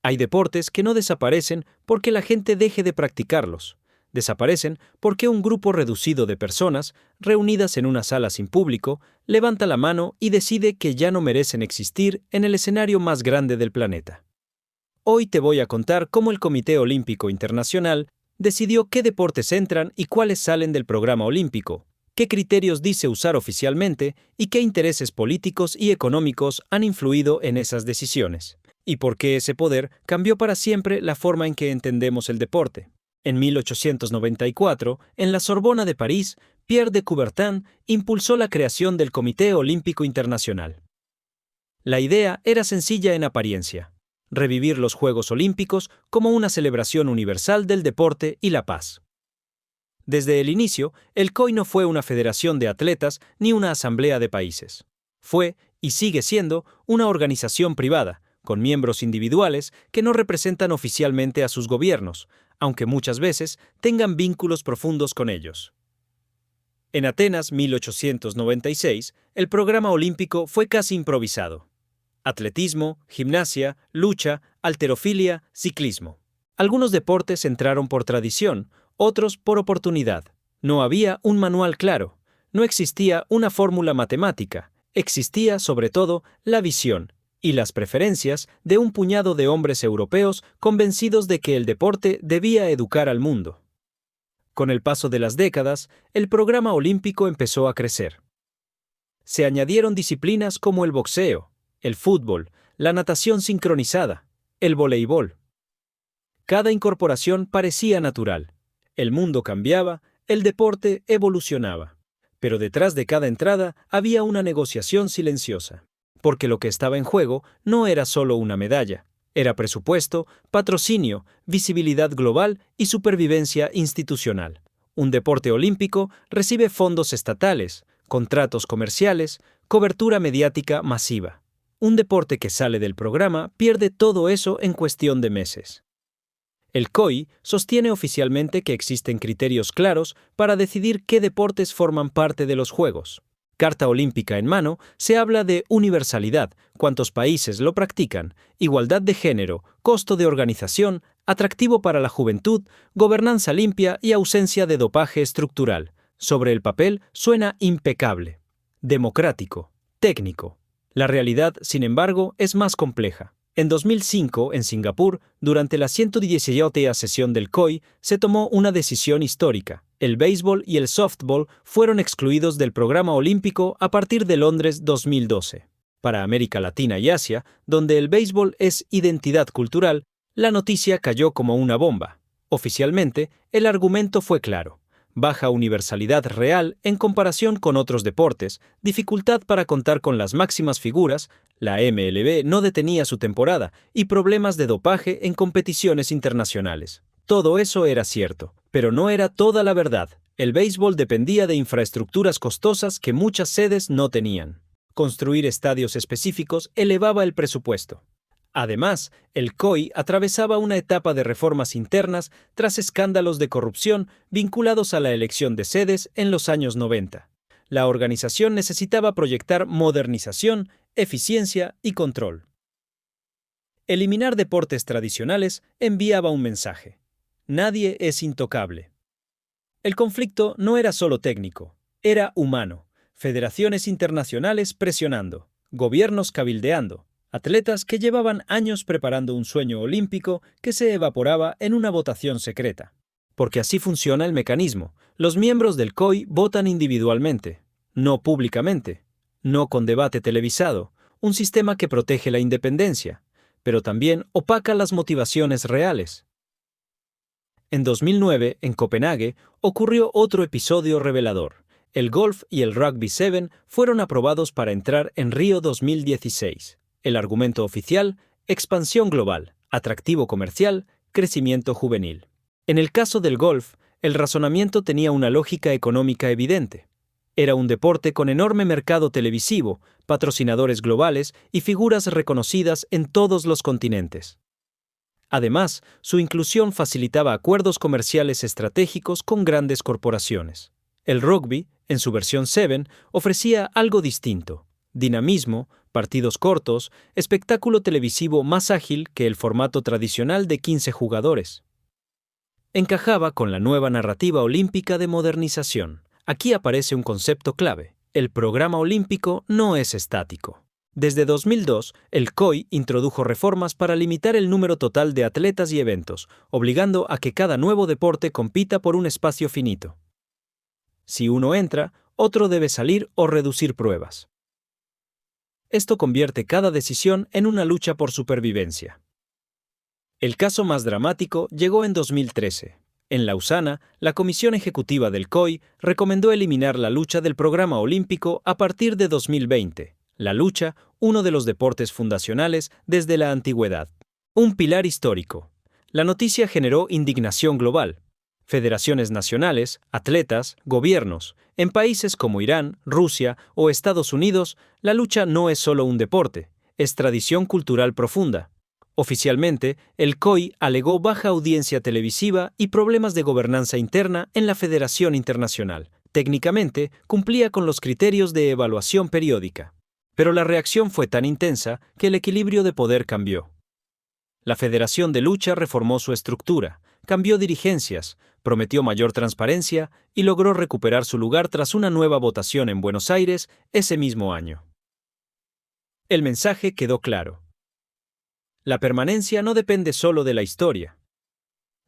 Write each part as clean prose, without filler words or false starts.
Hay deportes que no desaparecen porque la gente deje de practicarlos. Desaparecen porque un grupo reducido de personas, reunidas en una sala sin público, levanta la mano y decide que ya no merecen existir en el escenario más grande del planeta. Hoy te voy a contar cómo el Comité Olímpico Internacional decidió qué deportes entran y cuáles salen del programa olímpico, qué criterios dice usar oficialmente y qué intereses políticos y económicos han influido en esas decisiones, y por qué ese poder cambió para siempre la forma en que entendemos el deporte. En 1894, en la Sorbona de París, Pierre de Coubertin impulsó la creación del Comité Olímpico Internacional. La idea era sencilla en apariencia: revivir los Juegos Olímpicos como una celebración universal del deporte y la paz. Desde el inicio, el COI no fue una federación de atletas ni una asamblea de países. Fue, y sigue siendo, una organización privada, con miembros individuales que no representan oficialmente a sus gobiernos, aunque muchas veces tengan vínculos profundos con ellos. En Atenas 1896, el programa olímpico fue casi improvisado. Atletismo, gimnasia, lucha, halterofilia, ciclismo. Algunos deportes entraron por tradición, otros por oportunidad. No había un manual claro, no existía una fórmula matemática, existía sobre todo la visión y las preferencias de un puñado de hombres europeos convencidos de que el deporte debía educar al mundo. Con el paso de las décadas, el programa olímpico empezó a crecer. Se añadieron disciplinas como el boxeo, el fútbol, la natación sincronizada, el voleibol. Cada incorporación parecía natural. El mundo cambiaba, el deporte evolucionaba. Pero detrás de cada entrada había una negociación silenciosa. Porque lo que estaba en juego no era solo una medalla. Era presupuesto, patrocinio, visibilidad global y supervivencia institucional. Un deporte olímpico recibe fondos estatales, contratos comerciales, cobertura mediática masiva. Un deporte que sale del programa pierde todo eso en cuestión de meses. El COI sostiene oficialmente que existen criterios claros para decidir qué deportes forman parte de los Juegos. Carta olímpica en mano, se habla de universalidad, cuántos países lo practican, igualdad de género, costo de organización, atractivo para la juventud, gobernanza limpia y ausencia de dopaje estructural. Sobre el papel suena impecable. Democrático, técnico. La realidad, sin embargo, es más compleja. En 2005, en Singapur, durante la 117ª sesión del COI, se tomó una decisión histórica. El béisbol y el softball fueron excluidos del programa olímpico a partir de Londres 2012. Para América Latina y Asia, donde el béisbol es identidad cultural, la noticia cayó como una bomba. Oficialmente, el argumento fue claro: baja universalidad real en comparación con otros deportes, dificultad para contar con las máximas figuras, la MLB no detenía su temporada y problemas de dopaje en competiciones internacionales. Todo eso era cierto, pero no era toda la verdad. El béisbol dependía de infraestructuras costosas que muchas sedes no tenían. Construir estadios específicos elevaba el presupuesto. Además, el COI atravesaba una etapa de reformas internas tras escándalos de corrupción vinculados a la elección de sedes en los años 90. La organización necesitaba proyectar modernización, eficiencia y control. Eliminar deportes tradicionales enviaba un mensaje: nadie es intocable. El conflicto no era solo técnico, era humano. Federaciones internacionales presionando, gobiernos cabildeando, atletas que llevaban años preparando un sueño olímpico que se evaporaba en una votación secreta. Porque así funciona el mecanismo. Los miembros del COI votan individualmente, no públicamente, no con debate televisado, un sistema que protege la independencia, pero también opaca las motivaciones reales. En 2009, en Copenhague, ocurrió otro episodio revelador. El golf y el rugby 7 fueron aprobados para entrar en Río 2016. El argumento oficial: expansión global, atractivo comercial, crecimiento juvenil. En el caso del golf, el razonamiento tenía una lógica económica evidente. Era un deporte con enorme mercado televisivo, patrocinadores globales y figuras reconocidas en todos los continentes. Además, su inclusión facilitaba acuerdos comerciales estratégicos con grandes corporaciones. El rugby, en su versión 7, ofrecía algo distinto: dinamismo, partidos cortos, espectáculo televisivo más ágil que el formato tradicional de 15 jugadores. Encajaba con la nueva narrativa olímpica de modernización. Aquí aparece un concepto clave. El programa olímpico no es estático. Desde 2002, el COI introdujo reformas para limitar el número total de atletas y eventos, obligando a que cada nuevo deporte compita por un espacio finito. Si uno entra, otro debe salir o reducir pruebas. Esto convierte cada decisión en una lucha por supervivencia. El caso más dramático llegó en 2013. En Lausana, la Comisión Ejecutiva del COI recomendó eliminar la lucha del programa olímpico a partir de 2020. La lucha, uno de los deportes fundacionales desde la antigüedad. Un pilar histórico. La noticia generó indignación global. Federaciones nacionales, atletas, gobiernos. En países como Irán, Rusia o Estados Unidos, la lucha no es solo un deporte, es tradición cultural profunda. Oficialmente, el COI alegó baja audiencia televisiva y problemas de gobernanza interna en la Federación Internacional. Técnicamente, cumplía con los criterios de evaluación periódica. Pero la reacción fue tan intensa que el equilibrio de poder cambió. La Federación de Lucha reformó su estructura, cambió dirigencias, prometió mayor transparencia y logró recuperar su lugar tras una nueva votación en Buenos Aires ese mismo año. El mensaje quedó claro. La permanencia no depende solo de la historia.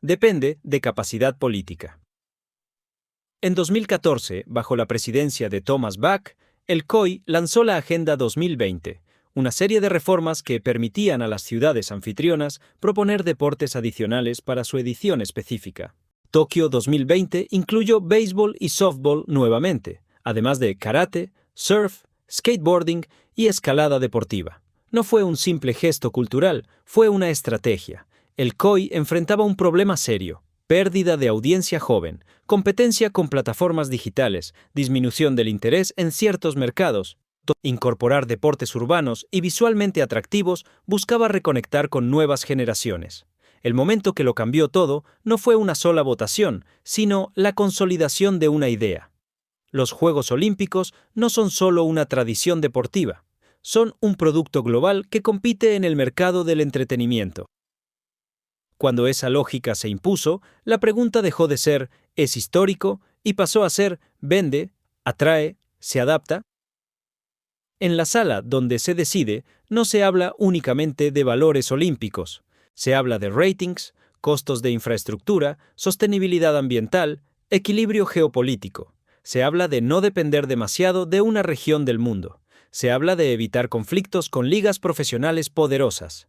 Depende de capacidad política. En 2014, bajo la presidencia de Thomas Bach, el COI lanzó la Agenda 2020, una serie de reformas que permitían a las ciudades anfitrionas proponer deportes adicionales para su edición específica. Tokio 2020 incluyó béisbol y softball nuevamente, además de karate, surf, skateboarding y escalada deportiva. No fue un simple gesto cultural, fue una estrategia. El COI enfrentaba un problema serio: pérdida de audiencia joven, competencia con plataformas digitales, disminución del interés en ciertos mercados. Incorporar deportes urbanos y visualmente atractivos buscaba reconectar con nuevas generaciones. El momento que lo cambió todo no fue una sola votación, sino la consolidación de una idea. Los Juegos Olímpicos no son solo una tradición deportiva, son un producto global que compite en el mercado del entretenimiento. Cuando esa lógica se impuso, la pregunta dejó de ser ¿es histórico? Y pasó a ser ¿vende? ¿Atrae? ¿Se adapta? En la sala donde se decide, no se habla únicamente de valores olímpicos. Se habla de ratings, costos de infraestructura, sostenibilidad ambiental, equilibrio geopolítico. Se habla de no depender demasiado de una región del mundo. Se habla de evitar conflictos con ligas profesionales poderosas.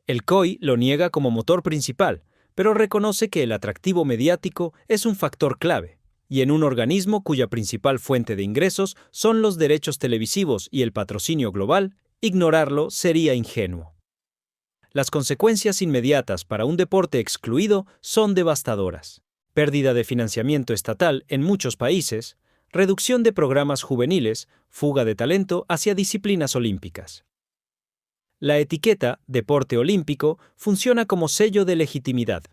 El COI lo niega como motor principal, pero reconoce que el atractivo mediático es un factor clave. Y en un organismo cuya principal fuente de ingresos son los derechos televisivos y el patrocinio global, ignorarlo sería ingenuo. Las consecuencias inmediatas para un deporte excluido son devastadoras. Pérdida de financiamiento estatal en muchos países, reducción de programas juveniles, fuga de talento hacia disciplinas olímpicas. La etiqueta deporte olímpico funciona como sello de legitimidad.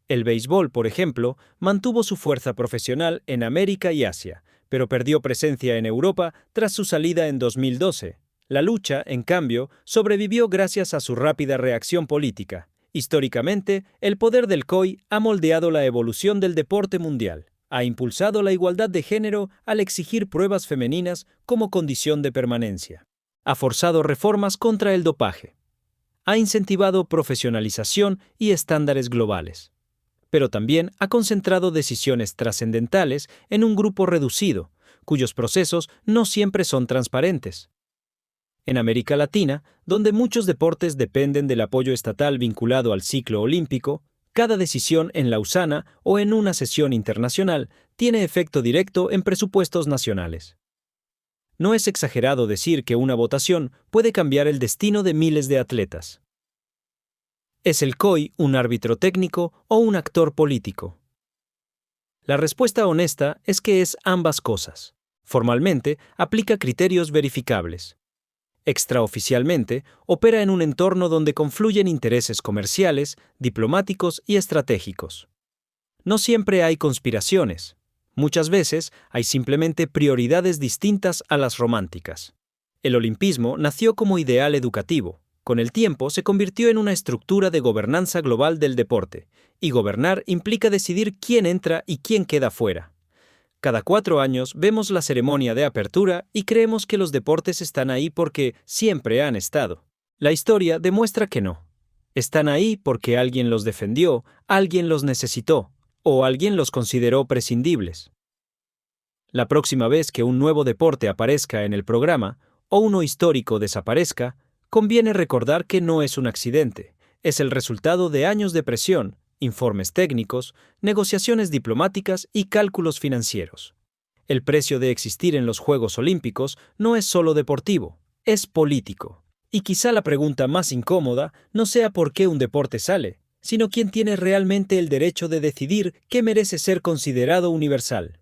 El béisbol, por ejemplo, mantuvo su fuerza profesional en América y Asia, pero perdió presencia en Europa tras su salida en 2012. La lucha, en cambio, sobrevivió gracias a su rápida reacción política. Históricamente, el poder del COI ha moldeado la evolución del deporte mundial. Ha impulsado la igualdad de género al exigir pruebas femeninas como condición de permanencia. Ha forzado reformas contra el dopaje. Ha incentivado profesionalización y estándares globales. Pero también ha concentrado decisiones trascendentales en un grupo reducido, cuyos procesos no siempre son transparentes. En América Latina, donde muchos deportes dependen del apoyo estatal vinculado al ciclo olímpico, cada decisión en Lausana o en una sesión internacional tiene efecto directo en presupuestos nacionales. No es exagerado decir que una votación puede cambiar el destino de miles de atletas. ¿Es el COI un árbitro técnico o un actor político? La respuesta honesta es que es ambas cosas. Formalmente, aplica criterios verificables. Extraoficialmente, opera en un entorno donde confluyen intereses comerciales, diplomáticos y estratégicos. No siempre hay conspiraciones. Muchas veces hay simplemente prioridades distintas a las románticas. El olimpismo nació como ideal educativo. Con el tiempo se convirtió en una estructura de gobernanza global del deporte, y gobernar implica decidir quién entra y quién queda fuera. Cada 4 años vemos la ceremonia de apertura y creemos que los deportes están ahí porque siempre han estado. La historia demuestra que no. Están ahí porque alguien los defendió, alguien los necesitó, o alguien los consideró prescindibles. La próxima vez que un nuevo deporte aparezca en el programa, o uno histórico desaparezca, conviene recordar que no es un accidente, es el resultado de años de presión, informes técnicos, negociaciones diplomáticas y cálculos financieros. El precio de existir en los Juegos Olímpicos no es solo deportivo, es político. Y quizá la pregunta más incómoda no sea por qué un deporte sale, sino quién tiene realmente el derecho de decidir qué merece ser considerado universal.